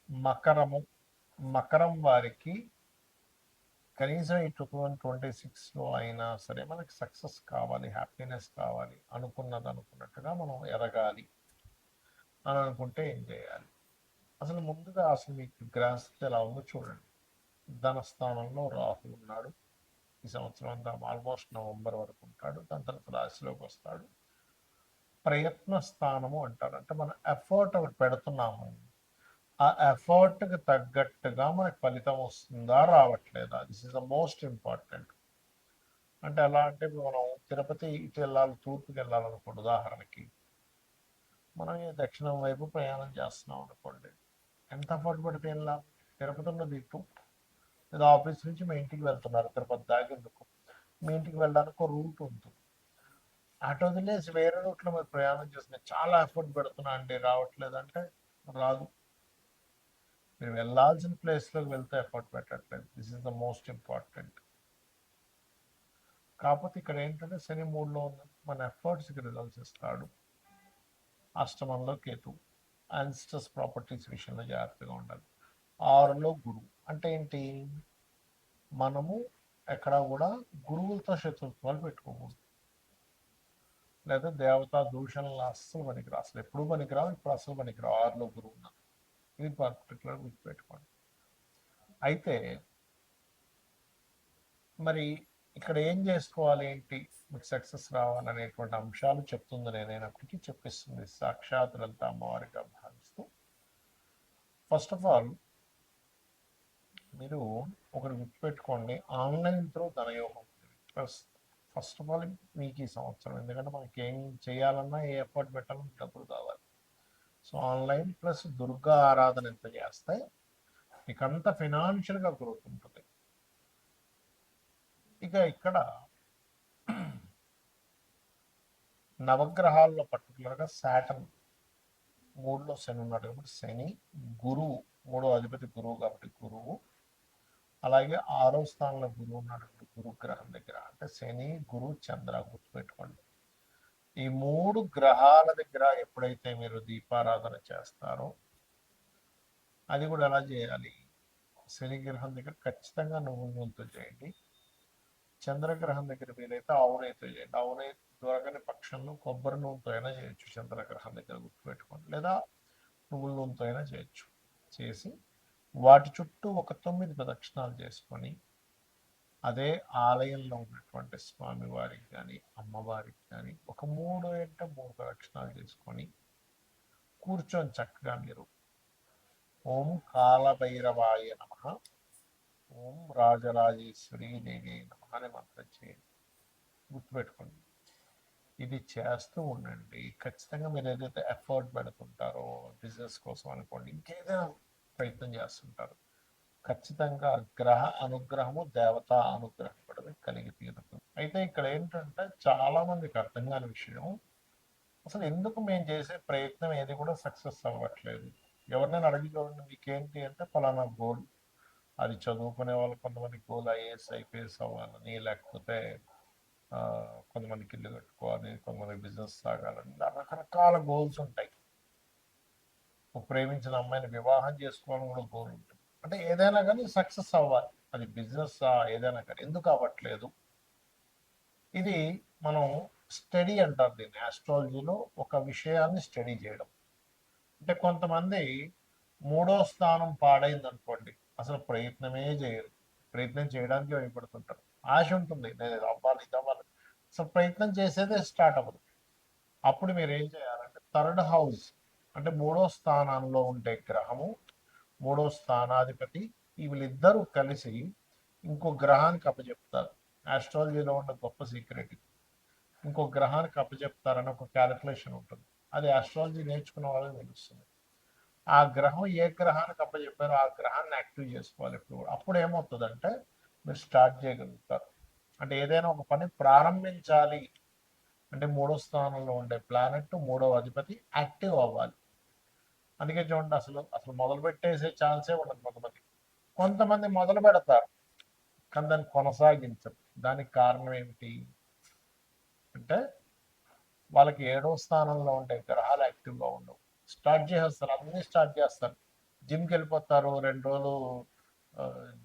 మకరము, మకరం వారికి కనీసం ఈ 2026లో అయినా సరే మనకి సక్సెస్ కావాలి, హ్యాపీనెస్ కావాలి, అనుకున్నది అనుకున్నట్టుగా మనం ఎదగాలి అని అనుకుంటే ఏం చేయాలి? అసలు ముందుగా అసలు మీకు గ్రహస్థితి ఎలా ఉందో చూడండి. ధనస్థానంలో రాహు ఉన్నాడు. ఈ సంవత్సరం అంతా ఆల్మోస్ట్ నవంబర్ వరకు ఉంటాడు. దాని తర్వాత రాశిలోకి వస్తాడు. ప్రయత్న స్థానము అంటారు. అంటే మనం ఎఫర్ట్ ఒకటి పెడుతున్నాము, ఆ ఎఫర్ట్కి తగ్గట్టుగా మనకి ఫలితం వస్తుందా రావట్లేదా, this is the most important. అంటే ఎలా అంటే ఇప్పుడు మనం తిరుపతి ఇటు వెళ్ళాలి, తూర్పుకి వెళ్ళాలనుకోండి ఉదాహరణకి, మనం ఈ దక్షిణం వైపు ప్రయాణం చేస్తున్నాం అనుకోండి, ఎంత ఎఫర్ట్ పెడితే వెళ్ళాలి? తిరుపతి ఉన్నది ఇటు, లేదా ఆఫీస్ నుంచి మీ ఇంటికి వెళ్తున్నారు తిరుపతి దాకా, ఎందుకు మీ ఇంటికి వెళ్ళడానికి ఒక రూట్ ఉంటుంది. అటు వదిలేసి వేరే రూట్లో మీరు ప్రయాణం చేసిన చాలా ఎఫర్ట్ పెడుతున్నా అండి రావట్లేదంటే రాదు. మీరు వెళ్ళాల్సిన ప్లేస్లోకి వెళ్తే ఎఫర్ట్ పెట్టట్లేదు. This is the most important. కాకపోతే ఇక్కడ ఏంటంటే శని మూడులో ఉన్న మన ఎఫర్ట్స్కి రిజల్ట్స్ ఇస్తాడు. అష్టమంలో కేతు, యాన్స్టర్స్ ప్రాపర్టీస్ విషయంలో జాగ్రత్తగా ఉండాలి. ఆరులో గురువు అంటే ఏంటి? మనము ఎక్కడ కూడా గురువులతో శత్రుత్వాలు పెట్టుకోకూడదు, లేదా దేవతా దూషణలు అస్సలు పనికిరావు. అసలు ఎప్పుడు పనికిరావు, ఇప్పుడు అసలు పనికిరావు. ఆరులో గురువు ఉన్న ఇది పర్టికులర్ గుర్తుపెట్టుకోండి. అయితే మరి ఇక్కడ ఏం చేసుకోవాలి, ఏంటి మీకు సక్సెస్ రావాలనేటువంటి అంశాలు చెప్తుంది నేనైనప్పటికీ చెప్పిస్తుంది సాక్షాత్తులంతా అమ్మవారిగా భావిస్తూ. ఫస్ట్ ఆఫ్ ఆల్ మీరు ఒకటి గుర్తుపెట్టుకోండి, ఆన్లైన్ త్రూ ధనయోగం. ప్లస్ ఫస్ట్ ఆఫ్ ఆల్ మీకు ఈ సంవత్సరం, ఎందుకంటే మనకి ఏం చేయాలన్నా ఏ ఎఫర్ట్ పెట్టాలన్నా డబ్బులు కావాలి. సో ఆన్లైన్ ప్లస్ దుర్గా ఆరాధన ఎంత చేస్తే మీకు అంత ఫినాన్షియల్గా గ్రోత్ ఉంటుంది. ఇక ఇక్కడ నవగ్రహాల్లో పర్టికులర్గా శాటర్న్ మూడులో శని ఉన్నాడు కాబట్టి శని, గురువు మూడో అధిపతి గురువు కాబట్టి గురువు, అలాగే ఆరో స్థానంలో గురువు ఉన్నాడు గురుగ్రహం దగ్గర. అంటే శని, గురు, చంద్ర గుర్తుపెట్టుకోండి. ఈ మూడు గ్రహాల దగ్గర ఎప్పుడైతే మీరు దీపారాధన చేస్తారో, అది కూడా ఎలా చేయాలి? శని గ్రహం దగ్గర ఖచ్చితంగా నువ్వుల నూనెతో చేయండి. చంద్రగ్రహం దగ్గర వీలైతే ఆవు నెయ్యితో చేయండి. ఆవు నెయ్యి దొరకని పక్షంలో కొబ్బరి నూనెతో అయినా చేయొచ్చు చంద్రగ్రహం దగ్గర, గుర్తుపెట్టుకోండి. లేదా నువ్వుల నూనెతో అయినా చేయొచ్చు. చేసి వాటి చుట్టూ ఒక 9 ప్రదక్షిణాలు చేసుకొని, అదే ఆలయంలో ఉన్నటువంటి స్వామివారికి కానీ అమ్మవారికి కానీ ఒక 3 ప్రదక్షిణాలు చేసుకొని కూర్చొని చక్కగా మీరు ఓం కాలభైరవాయ నమ, ఓం రాజరాజేశ్వరి దేవి నమ అనే మంత్రం చేయండి. గుర్తుపెట్టుకోండి. ఇది చేస్తూ ఉండండి. ఖచ్చితంగా మీరు ఏదైతే ఎఫర్ట్ పెడుతుంటారో బిజినెస్ కోసం అనుకోండి, ఇంకేదైనా ప్రయత్నం చేస్తుంటారు, ఖచ్చితంగా గ్రహ అనుగ్రహము, దేవతా అనుగ్రహం కూడా కలిగి తీరుతుంది. అయితే ఇక్కడ ఏంటంటే చాలా మందికి అర్థం కాని విషయం, అసలు ఎందుకు మేము చేసే ప్రయత్నం ఏది కూడా సక్సెస్ అవ్వట్లేదు. ఎవరినైనా అడిగి చూడండి, మీకేంటి అంటే ఫలానా గోల్. అది చదువుకునే వాళ్ళు కొంతమంది గోల్ ఐఏఎస్ ఐపీఎస్ అవ్వాలని, లేకపోతే కొంతమందికి ఇల్లు కట్టుకోవాలి, కొంతమందికి బిజినెస్ సాగాలని, రకరకాల గోల్స్ ఉంటాయి. ప్రేమించిన అమ్మాయిని వివాహం చేసుకోవాలని కూడా గోల్ ఉంటుంది. అంటే ఏదైనా కానీ సక్సెస్ అవ్వాలి, అది బిజినెస్ ఏదైనా కానీ. ఎందుకు అవ్వట్లేదు? ఇది మనం స్టడీ అంటారు దీన్ని ఆస్ట్రాలజీలో, ఒక విషయాన్ని స్టడీ చేయడం. అంటే కొంతమంది మూడో స్థానం పాడైంది అనుకోండి, అసలు ప్రయత్నమే చేయరు. ప్రయత్నం చేయడానికి భయపడుతుంటారు. ఆశ ఉంటుంది, నేను ఇది అవ్వాలి ఇది అవ్వాలి, అసలు ప్రయత్నం చేసేదే స్టార్ట్ అవ్వదు. అప్పుడు మీరు ఏం చేయాలంటే థర్డ్ హౌస్ అంటే మూడో స్థానంలో ఉండే గ్రహము, మూడో స్థానాధిపతి, వీళ్ళిద్దరూ కలిసి ఇంకో గ్రహానికి అప్పచెప్తారు. ఆస్ట్రాలజీలో ఉన్న గొప్ప సీక్రెట్. ఇంకో గ్రహానికి అప్పచెప్తారని ఒక క్యాలిక్యులేషన్ ఉంటుంది. అది ఆస్ట్రాలజీ నేర్చుకున్న వాళ్ళకి తెలుస్తుంది. ఆ గ్రహం ఏ గ్రహానికి అప్పచెప్పారో ఆ గ్రహాన్ని యాక్టివ్ చేసుకోవాలి ఇప్పుడు. అప్పుడు ఏమవుతుందంటే మీరు స్టార్ట్ చేయగలుగుతారు. అంటే ఏదైనా ఒక పని ప్రారంభించాలి అంటే మూడో స్థానంలో ఉండే ప్లానెట్, మూడవ అధిపతి యాక్టివ్ అవ్వాలి. అందుకే చూడండి, అసలు అసలు మొదలు పెట్టేసే ఛాన్సే ఉండదు కొంతమంది. కొంతమంది మొదలు పెడతారు కానీ దాన్ని కొనసాగించరు. దానికి కారణం ఏమిటి అంటే వాళ్ళకి ఏడో స్థానంలో ఉండే గ్రహాలు యాక్టివ్గా ఉండవు. స్టార్ట్ చేసేస్తారు, అన్నీ స్టార్ట్ చేస్తారు, జిమ్కి వెళ్ళిపోతారు, 2 రోజులు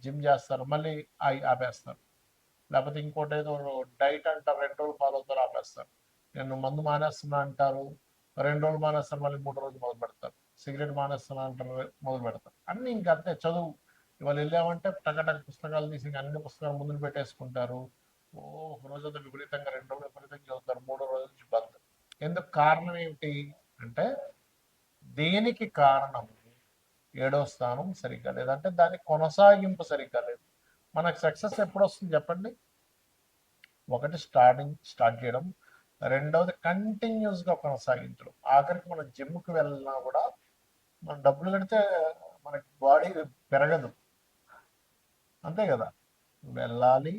జిమ్ చేస్తారు, మళ్ళీ ఆపేస్తారు. లేకపోతే ఇంకోటి ఏదో డైట్ అంటారు, 2 రోజులు ఫాలో అవుతారు, ఆపేస్తారు. నేను మందు మానేస్తున్నా అంటారు, 2 రోజులు మానేస్తారు, మళ్ళీ 3 రోజులు మొదలు పెడతారు. సిగరెట్ మానేస్తున్నా అంటారు, మొదలు పెడతారు. అన్నీ ఇంకా అంతే. చదువు ఇవాళ వెళ్ళామంటే టకటక పుస్తకాలు తీసి ఇంక అన్ని పుస్తకాలు ముందుకు పెట్టేసుకుంటారు. ఓ ఒక రోజంతా విపరీతంగా, 2 రోజులు విపరీతంగా చదువుతారు, 3వ రోజు నుంచి బంద్. ఎందుకు? కారణం ఏమిటి అంటే, దేనికి కారణం? 7వ స్థానం సరిగ్గా లేదంటే దాని కొనసాగింపు సరిగ్గా లేదు. మనకు సక్సెస్ ఎప్పుడు వస్తుంది చెప్పండి? ఒకటి స్టార్ట్ చేయడం, రెండవది కంటిన్యూస్గా కొనసాగించడం. ఆఖరికి మనం జిమ్కి వెళ్ళినా కూడా మనం డబ్బులు కడితే మనకి బాడీ పెరగదు, అంతే కదా? వెళ్ళాలి,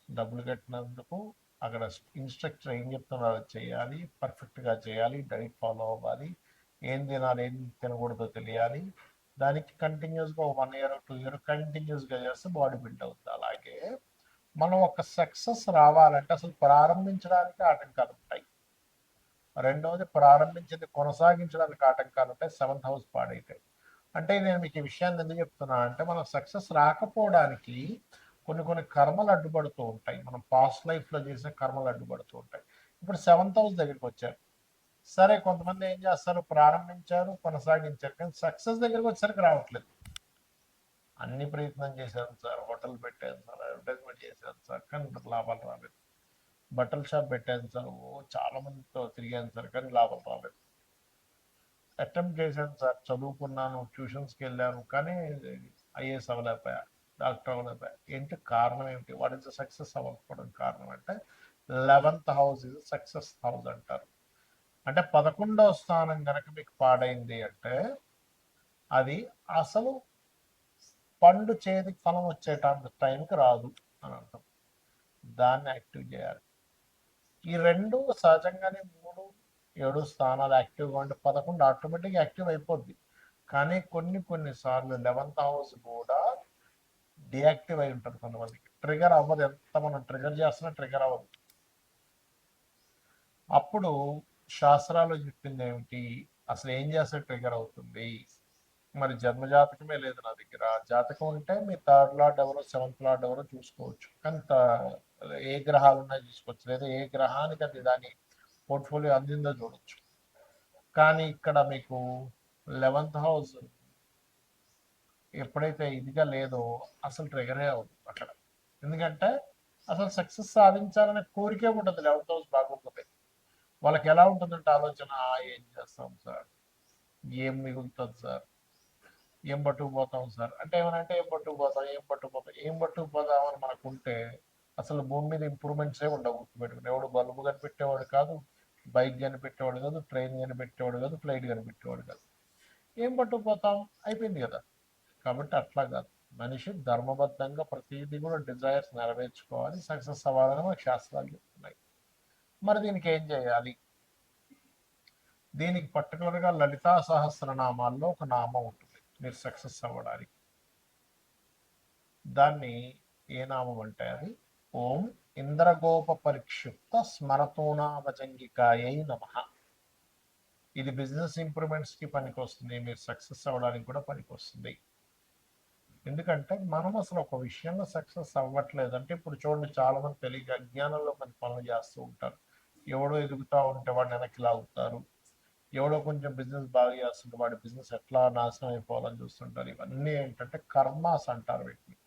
డబ్బులు కట్టినందుకు అక్కడ ఇన్స్ట్రక్టర్ ఏం చెప్తున్నారో అది చేయాలి, పర్ఫెక్ట్గా చేయాలి, డైట్ ఫాలో అవ్వాలి, ఏం తినాలి ఏం తినకూడదో తెలియాలి. దానికి కంటిన్యూస్గా 1 ఇయర్ 2 ఇయర్ కంటిన్యూస్గా చేస్తే బాడీ బిల్డ్ అవుతుంది. అలాగే మనం ఒక సక్సెస్ రావాలంటే అసలు ప్రారంభించడానికి ఆటంకాలు ఉంటాయి. రెండవది ప్రారంభించింది కొనసాగించడానికి ఆటంకాలు ఉంటాయి. 7th house పాడైతాయి. అంటే నేను మీకు ఈ విషయాన్ని ఎందుకు చెప్తున్నా అంటే, మనం సక్సెస్ రాకపోవడానికి కొన్ని కొన్ని కర్మలు అడ్డుపడుతూ ఉంటాయి. మనం పాస్ట్ లైఫ్లో చేసిన కర్మలు అడ్డుపడుతూ ఉంటాయి. ఇప్పుడు 7th హౌస్ దగ్గరికి వచ్చారు. సరే, కొంతమంది ఏం చేస్తారు, ప్రారంభించారు, కొనసాగించారు, కానీ సక్సెస్ దగ్గరికి వచ్చేసరికి రావట్లేదు. అన్ని ప్రయత్నం చేశాను సార్, హోటల్ పెట్టాను సార్, అడ్వర్టైజ్మెంట్ చేశాను సార్, కానీ లాభాలు రాలేదు. బట్టల షాప్ పెట్టాను సార్, చాలా మందితో తిరిగాను సార్, కానీ లాభాలు రాలేదు. అటెంప్ట్ చేశాను సార్, చదువుకున్నాను, ట్యూషన్స్కి వెళ్ళాను, కానీ ఐఏఎస్ అవ్వలేకపోయా, డాక్టర్ అవ్వలేకపోయా. ఏంటి కారణం? ఏమిటి? వాట్ ఇస్ ద సక్సెస్ అవ్వకపోవడం కారణం అంటే, 11th హౌస్ ఇది సక్సెస్ హౌస్ అంటారు. అంటే 11వ స్థానం కనుక మీకు పాడైంది అంటే, అది అసలు పండు చేతికి ఫలం వచ్చేటంత టైంకి రాదు అని అర్థం. దాన్ని యాక్టివ్ చేయాలి. ఈ 2 సహజంగానే 3, 7 స్థానాలు యాక్టివ్గా ఉంటే 11 ఆటోమేటిక్గా యాక్టివ్ అయిపోద్ది. కానీ కొన్ని సార్లు 11th హౌస్ కూడా డియాక్టివ్ అయి ఉంటుంది. కొంతమందికి ట్రిగర్ అవ్వదు, ఎంత మనం ట్రిగర్ చేస్తున్నా ట్రిగర్ అవ్వదు. అప్పుడు శాస్త్రాలు చెప్పింది ఏమిటి? అసలు ఏం చేస్తే ట్రిగర్ అవుతుంది? మరి జన్మజాతకమే లేదు నా దగ్గర. జాతకం ఉంటే మీ 3rd లార్డ్ ఎవరో 7th లార్డ్ ఎవరో చూసుకోవచ్చు, కానీ ఏ గ్రహాలు ఉన్నాయో చూసుకోవచ్చు, లేదా ఏ గ్రహానికి అది దాని పోర్ట్ఫోలియో అందిందో చూడొచ్చు. కానీ ఇక్కడ మీకు 11th హౌస్ ఎప్పుడైతే ఇదిగా లేదో అసలు ట్రిగరే అవుతుంది అక్కడ. ఎందుకంటే అసలు సక్సెస్ సాధించాలనే కోరికే ఉంటుంది 11th హౌస్ బాగోకపోతే. వాళ్ళకి ఎలా ఉంటుందంటే ఆలోచన, ఏం చేస్తాం సార్, ఏం మిగులుతుంది సార్, ఏం పట్టుకుపోతాం సార్ అంటే, ఏమనంటే ఏం పట్టుకుపోతాం, ఏం పట్టుకుపోతాం అని మనకుంటే అసలు భూమి మీద ఇంప్రూవ్మెంట్సే ఉండవు. గుర్తుపెట్టుకుని, ఎవడు బల్బు కనిపెట్టేవాడు కాదు, బైక్ కనిపెట్టేవాడు కాదు, ట్రైన్ కనిపెట్టేవాడు కాదు, ఫ్లైట్ కనిపెట్టేవాడు కాదు. ఏం పట్టుకుపోతాం? అయిపోయింది కదా. కాబట్టి అట్లా కాదు, మనిషి ధర్మబద్ధంగా ప్రతిదీ కూడా డిజైర్స్ నెరవేర్చుకోవాలి, సక్సెస్ అవ్వాలని మనకు శాస్త్రాలు చెప్తున్నాయి. మరి దీనికి ఏం చేయాలి? దీనికి పర్టికులర్గా లలితా సహస్రనామాల్లో ఒక నామం ఉంటుంది మీరు సక్సెస్ అవ్వడానికి. దాన్ని ఏ నామం అంటే అది ఓం ఇంద్రగోప పరిక్షిప్త స్మరతోనాభజంగికాయై నమః. ఇది బిజినెస్ ఇంప్రూవ్మెంట్స్కి పనికి వస్తుంది, మీరు సక్సెస్ అవ్వడానికి కూడా పనికి వస్తుంది. ఎందుకంటే మనం అసలు ఒక విషయంలో సక్సెస్ అవ్వట్లేదు అంటే, ఇప్పుడు చూడండి, చాలా మంది తెలియక అజ్ఞానంలో కొన్ని పనులు చేస్తూ ఉంటారు. ఎవడో ఎదుగుతూ ఉంటే వాడిని వెనక్కి లాగుతారు, ఎవడో కొంచెం బిజినెస్ బాగా చేస్తుంటే వాడి బిజినెస్ ఎట్లా నాశనం అయిపోవాలని చూస్తుంటారు. ఇవన్నీ ఏంటంటే కర్మాస్ అంటారు వీటిని.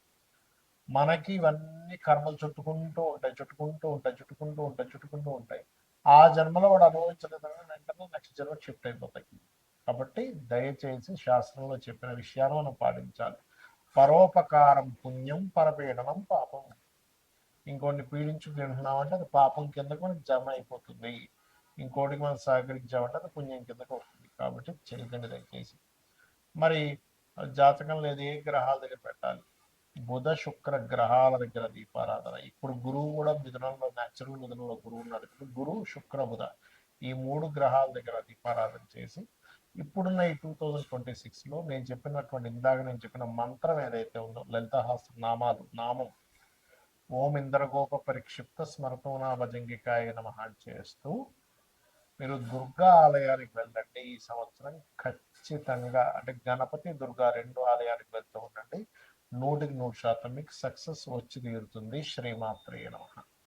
మనకి ఇవన్నీ కర్మలు చుట్టుకుంటూ ఉంటాయి. ఆ జన్మలో వాడు అనుభవించలేదని వెంటనే నెక్స్ట్ జన్మ షిఫ్ట్ అయిపోతాయి. కాబట్టి దయచేసి శాస్త్రంలో చెప్పిన విషయాలు మనం పాటించాలి. పరోపకారం పుణ్యం, పరపీడనం పాపం. ఇంకోటిని పీడించి తింటున్నామంటే అది పాపం కిందకు మనకి జమ అయిపోతుంది. ఇంకోటికి మనం సహకరించామంటే అది పుణ్యం కిందకు వస్తుంది. కాబట్టి చేయకండి దయచేసి. మరి జాతకం లేదు, ఏ గ్రహాల దగ్గర పెట్టాలి? బుధ శుక్ర గ్రహాల దగ్గర దీపారాధన. ఇప్పుడు గురువు కూడా మిథునంలో, న్యాచురల్ మిథునంలో గురువు ఉన్నాడు. ఇప్పుడు గురువు శుక్ర బుధ ఈ 3 గ్రహాల దగ్గర దీపారాధన చేసి, ఇప్పుడున్న ఈ 2026లో నేను చెప్పినటువంటి, ఇందాక నేను చెప్పిన మంత్రం ఏదైతే ఉందో, లలితాహాస్త్ర నామాలు, నామం ఓం ఇంద్రగోప పరిక్షిప్త స్మరతోనా భజంగికాయ నమః చేస్తూ మీరు దుర్గా ఆలయానికి వెళ్ళండి. ఈ సంవత్సరం ఖచ్చితంగా అంటే గణపతి దుర్గా రెండు ఆలయానికి వెళ్తూ ఉండండి. 100% మీకు సక్సెస్ వచ్చి తీరుతుంది. శ్రీమాత్రే నమః.